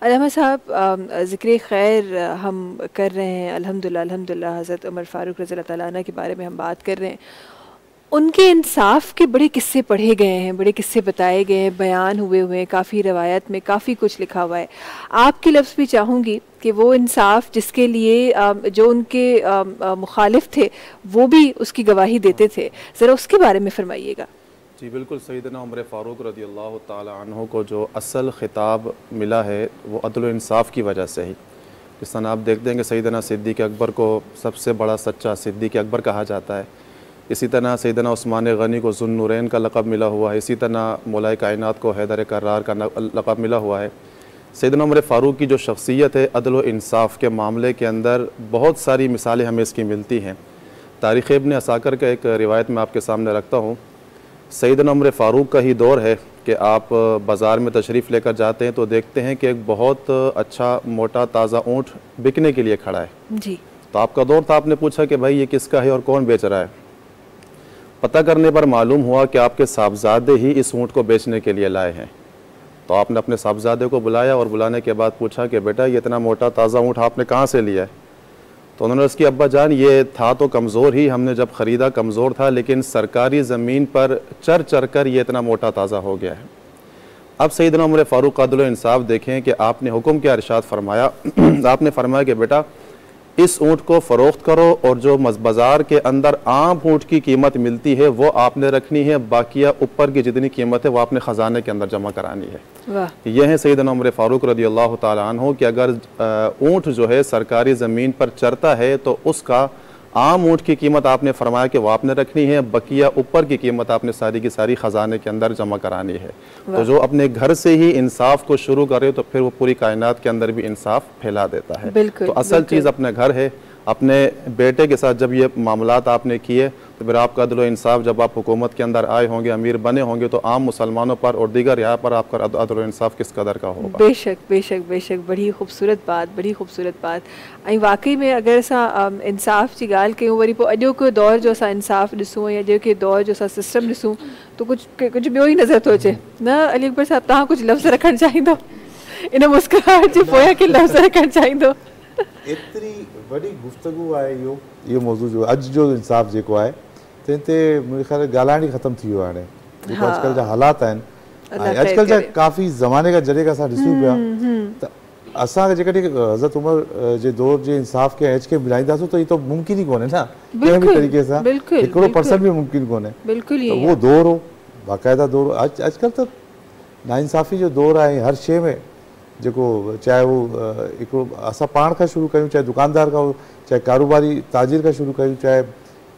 अल्लामा साहब, ज़िक्र खैर हम कर रहे हैं अल्हम्दुलिल्लाह अल्हम्दुलिल्लाह। हज़रत उमर फ़ारूक रज़ी अल्लाह तआला अन्हु के बारे में हम बात कर रहे हैं। उनके इंसाफ के बड़े किस्से पढ़े गए हैं, बड़े किस्से बताए गए हैं, बयान हुए हुए हैं, काफ़ी रवायत में काफ़ी कुछ लिखा हुआ है। आपके लफ्ज़ भी चाहूँगी कि वो इंसाफ जिसके लिए जो उनके मुखालिफ थे वो भी उसकी गवाही देते थे, ज़रा उसके बारे में फ़रमाइएगा। जी बिल्कुल, सैयदना उमर फ़ारूक रज़ियल्लाहु ताला अन्हु को जो असल ख़िताब मिला है वो अदल व इंसाफ़ की वजह से ही। जिस तरह आप देखते हैं कि सैयदना सिद्दीक़ अकबर को सबसे बड़ा सच्चा सिद्दीक़ अकबर कहा जाता है, इसी तरह सैयदना उस्मान गनी को ज़ुन्नुरैन का लक़ब मिला हुआ है, इसी तरह मौलाए कायनात को हैदर कर्रार का लक़ब मिला हुआ है। सैयदना उमर फ़ारूक की जो शख्सियत है अदल व इंसाफ़ के मामले के अंदर बहुत सारी मिसालें हमें इसकी मिलती हैं। तारीख़ इब्न असाकिर का एक रिवायत मैं आपके सामने रखता हूँ। सैयदना उमर फ़ारूक का ही दौर है कि आप बाज़ार में तशरीफ़ लेकर जाते हैं तो देखते हैं कि एक बहुत अच्छा मोटा ताज़ा ऊँट बिकने के लिए खड़ा है जी। तो आपका दौर था, आपने पूछा कि भाई ये किसका है और कौन बेच रहा है। पता करने पर मालूम हुआ कि आपके साहबजादे ही इस ऊँट को बेचने के लिए लाए हैं। तो आपने अपने साहबजादे को बुलाया और बुलाने के बाद पूछा कि बेटा ये इतना मोटा ताज़ा ऊँट आपने कहाँ से लिया है। तो उन्होंने उसकी अब्बा जान ये था तो कमज़ोर ही, हमने जब ख़रीदा कमज़ोर था, लेकिन सरकारी ज़मीन पर चर चर कर ये इतना मोटा ताज़ा हो गया है। अब सैयदना उमर फ़ारूक का अदल व इंसाफ़ देखें कि आपने हुक्म क्या इरशाद फरमाया। आपने फरमाया कि बेटा इस ऊँट को फ़रोख्त करो और जो बाज़ार के अंदर आम ऊँट की कीमत मिलती है वो आपने रखनी है, बाकिया ऊपर की जितनी कीमत है वो आपने ख़जाने के अंदर जमा करानी है। यह है सैयदना उमर फ़ारूक रज़ियल्लाहु ताला अन्हु कि अगर ऊँट जो है सरकारी ज़मीन पर चरता है तो उसका आम ऊँट की कीमत आपने फरमाया कि वो आपने रखनी है, बकिया ऊपर की कीमत आपने सारी की सारी ख़जाने के अंदर जमा करानी है। तो जो अपने घर से ही इंसाफ को शुरू करे तो फिर वो पूरी कायनात के अंदर भी इंसाफ फैला देता है। तो असल चीज़ अपने घर है। अपने बेटे के साथ जब ये मामलात आपने किए तो फिर आपका अदल व इंसाफ जब आप हुकूमत के अंदर आए होंगे, अमीर बने होंगे, तो आम मुसलमानों पर और दीगर यहाँ पर आपका अदल व इंसाफ किस कदर का होगा। बेशक बेशक बेशक, बड़ी खूबसूरत बात, बड़ी खूबसूरत बात। ऐं वाकई में अगर असां इंसाफ़ जी ॻाल्हि कयूं, वरी पोइ अॼोको दौर जो असां इंसाफ़ ॾिसूं या अॼोके दौर जो असां सिस्टम ॾिसूं तो कुझु ॿियो ई नज़र थो अचे न। अली अकबर साहब, तव्हां कुझु लफ़्ज़ रखणु चाहींदो इन मुस्कुराहट जे पोयां के लफ़्ज़ रखणु चाहींदो? एतिरी वॾी गुफ़्तगू आहे इहो मौज़ू जो अॼु जो इंसाफ़ जेको आहे तंहिं ते मुंहिंजे ख़्याल गाल्हाइण ई ख़तमु थी वियो आहे। हाणे जेको अॼुकल्ह जा हालात आहिनि, अॼुकल्ह जा काफ़ी ज़माने खां जॾहिं खां असां ॾिसूं पिया त असांखे जेकॾहिं हज़रत उमर जे दौर जे इंसाफ़ खे एज खे मिलाईंदासीं त इहो त मुमकिन ई कोन्हे न, कंहिं बि तरीक़े सां 1% बि मुमकिन कोन्हे। त उहो दौर हो, बाक़ाइदा दौर। अॼुकल्ह त नाइंसाफ़ी जो दौर आहे हर शइ में, जेको चाहे वो हिकिड़ो असां पाण खां शुरू कयूं, चाहे दुकानदार खां, चाहे कारोबारी ताजिर खां शुरू कयूं, चाहे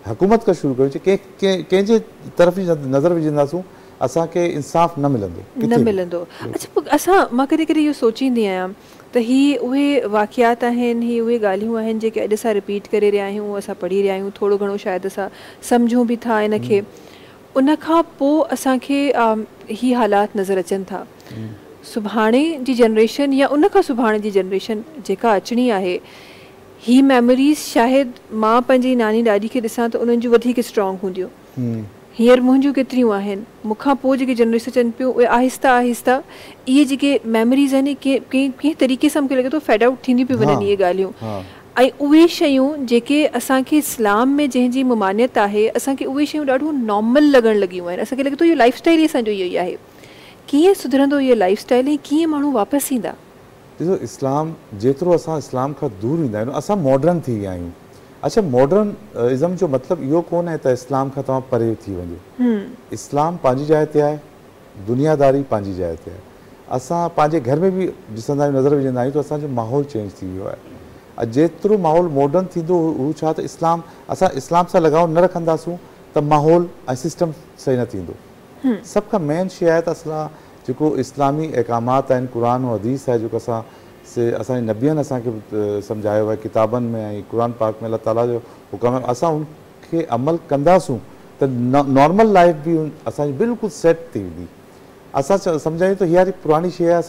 हुकूमत खां शुरू कयूं, चाहे कंहिंजे तरफ़ जी नज़र विझंदासूं असांखे इंसाफ़ न मिलंदो। अच्छा, असां मां कॾहिं कॾहिं इहो सोचींदी आहियां त ही उहे वाक़ियात आहिनि, ही उहे ॻाल्हियूं आहिनि जेके अॼु असां रिपीट करे रहिया आहियूं, असां पढ़ी रहिया आहियूं, थोरो घणो शायदि असां सम्झूं बि था इन खे। उन खां पोइ असांखे ही हालात नज़र अचनि था। सुभाणे जी जनरेशन या उन खां सुभाणे जी जनरेशन जेका अचणी आहे, ही मेमोरीज़ शायदि मां पंहिंजी नानी ॾाॾी खे ॾिसां त उन्हनि जूं वधीक स्ट्रॉन्ग हूंदियूं। हींअर मुंहिंजूं केतिरियूं आहिनि, मूंखां पोइ जेके जनरेशन अचनि पियूं उहे आहिस्ता आहिस्ता इहे जेके मेमोरीज़ आहिनि कंहिं तरीक़े सां मूंखे लॻे थो फेड आउट थींदियूं पियूं वञनि इहे ॻाल्हियूं। ऐं उहे शयूं जेके असांखे इस्लाम में जंहिंजी ममानियत आहे, असांखे उहे शयूं ॾाढो नॉर्मल लॻणु लॻियूं आहिनि। असांखे लॻे थो इहो लाइफ स्टाइल ई असांजो इहो ई आहे। कीअं सुधरंदो इहो लाइफ स्टाइल ऐं कीअं माण्हू वापसि ईंदा? ॾिसो, इस्लाम जेतिरो असां इस्लाम खां दूरि ईंदा आहियूं असां मॉडर्न थी विया आहियूं। अच्छा, मॉडर्निज़म जो मतिलबु इहो कोन्हे त इस्लाम खां तव्हां परे थी वञो। इस्लाम पंहिंजी जाइ ते आहे, दुनियादारी पंहिंजी जाइ ते आहे। असां पंहिंजे घर में बि ॾिसंदा आहियूं, नज़र विझंदा आहियूं त असांजो माहौल चेंज थी वियो आहे। जेतिरो माहौल मॉडर्न थींदो हू छा त असां इस्लाम सां लगाव न रखंदासूं त माहौल ऐं सिस्टम सही न थींदो। सभ खां मेन शइ आहे त असां जेको इस्लामी अहकामात आहिनि, क़ुर ऐं हदीस आहे, जेको असांजे नबियनि असांखे सम्झायो आहे किताबनि में ऐं क़ुर पाक में अलाह ताला जो हुकुम आहे, असां उनखे अमल कंदासूं त नॉर्मल लाइफ बि असांजी बिल्कुलु सेट थी वेंदी। असां सम्झायूं त हीअ पुराणी शइ आहे,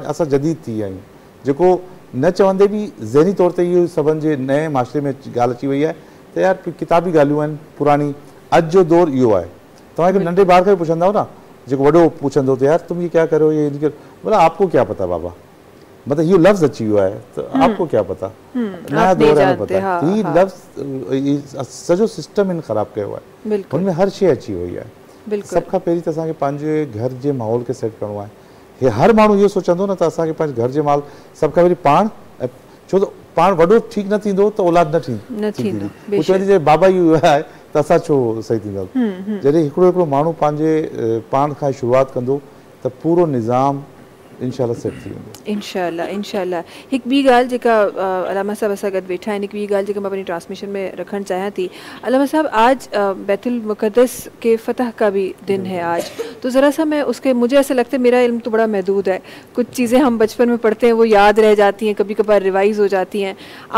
असां जदीद थी विया आहियूं, जेको न चवंदे बि ज़हनी तौर ते इहो सभिनि जे नए माशरे में ॻाल्हि अची वई आहे त यार किताबी ॻाल्हियूं आहिनि पुराणी। अॼु जो दौर इहो आहे। तव्हां हिकु नंढे ॿार खे पुछंदव न, जेको वॾो पुछंदो त यार तुम ये क्या करो, ये बोला आपको क्या पता बाबा, मतलब ये लफ्ज अची हुआ है, तो आपको क्या पता, नया आप नहीं दौर है जानते, पता हाँ, ही हाँ। लफ्ज सॼो सिस्टम इन ख़राब कयो आहे, बिल्कुल हुनमें हर शइ अची वई आहे। बिल्कुल सभ खां पहिरीं त असांखे पंहिंजे घर जे माहौल खे सेट करिणो आहे। हे हर माण्हू इहो सोचंदो न त असांखे पंहिंजे घर जे माहौल सभ खां पहिरीं पाण, छो त पाण वॾो ठीकु न थींदो त औलाद न न थींदी। थींदो, हू चवंदी जे बाबा ई आहे त असां छो सही थींदा। जॾहिं हिकिड़ो माण्हू पंहिंजे पाण खां शुरूआति कंदो त पूरो निज़ाम इंशाल्लाह सेट थी वेंदो। इंशाल्लाह इंशाल्लाह। हिकु ॿी ॻाल्हि जेका अलामा साहब असां गॾु वेठा आहिनि, हिकु ॿी ॻाल्हि जेका मां पंहिंजी ट्रांसमिशन में रखणु चाहियां थी। अलामा साहब, आज बैतुल मुक़द्दस के फ़तह का भी दिन है आज, तो ज़रा सा मैं उसके, मुझे ऐसा लगता है मेरा इल्म तो बड़ा महदूद है, कुछ चीज़ें हम बचपन में पढ़ते हैं वो याद रह जाती हैं, कभी कभार रिवाइज़ हो जाती हैं।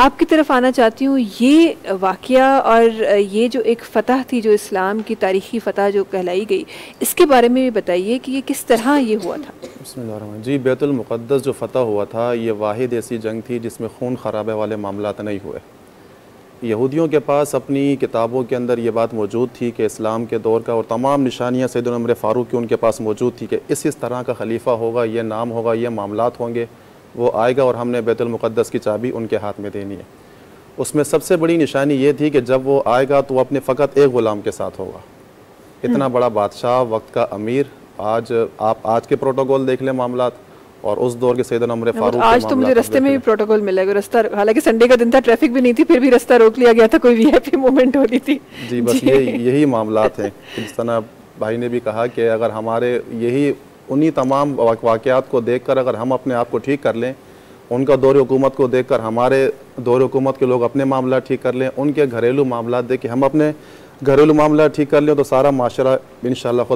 आपकी तरफ आना चाहती हूँ, ये वाक़या और ये जो एक फ़तह थी जो इस्लाम की तारीख़ी फ़तह जो कहलाई गई, इसके बारे में भी बताइए कि ये किस तरह ये हुआ था। बिस्मिल्लाहिर्रहमानिर्रहीम। जी, बैतुल मुक़द्दस जो फ़तह हुआ था, ये वाहिद ऐसी जंग थी जिसमें खून खराबे वाले मामलात नहीं हुए। यहूदियों के पास अपनी किताबों के अंदर ये बात मौजूद थी कि इस्लाम के दौर का और तमाम निशानियाँ सैयदना उमर फ़ारूक की उनके पास मौजूद थी कि इस तरह का खलीफा होगा, ये नाम होगा, ये मामलात होंगे, वो आएगा और हमने बैतुल मुक़द्दस की चाबी उनके हाथ में देनी है। उसमें सबसे बड़ी निशानी ये थी कि जब वो आएगा तो वो अपने फ़कत एक ग़ुलाम के साथ होगा। इतना बड़ा बादशाह, वक्त का अमीर, आज आप आज के प्रोटोकॉल देख लें मामलात, और उस दौर के सैयदना उमर फ़ारूक आज तो मुझे रास्ते में भी प्रोटोकॉल मिला है, रास्ता, हालांकि संडे का दिन था, ट्रैफिक भी नहीं थी, फिर भी रास्ता रोक लिया गया था, कोई वीआईपी मूवमेंट हो रही थी। जी, बस यही मामलात हैं। जिस तरह भाई ने भी कहा कि अगर हमारे यही उन्हीं तमाम वाक़यात को देखकर अगर हम अपने आप को ठीक कर लें, उनका दौर हुकूमत को देखकर हमारे दौर हुकूमत के लोग अपने मामला ठीक कर लें, उनके घरेलू मामला देख के हम अपने घरेलू मामला ठीक कर लें, तो सारा माशरा इंशाअल्लाह खुद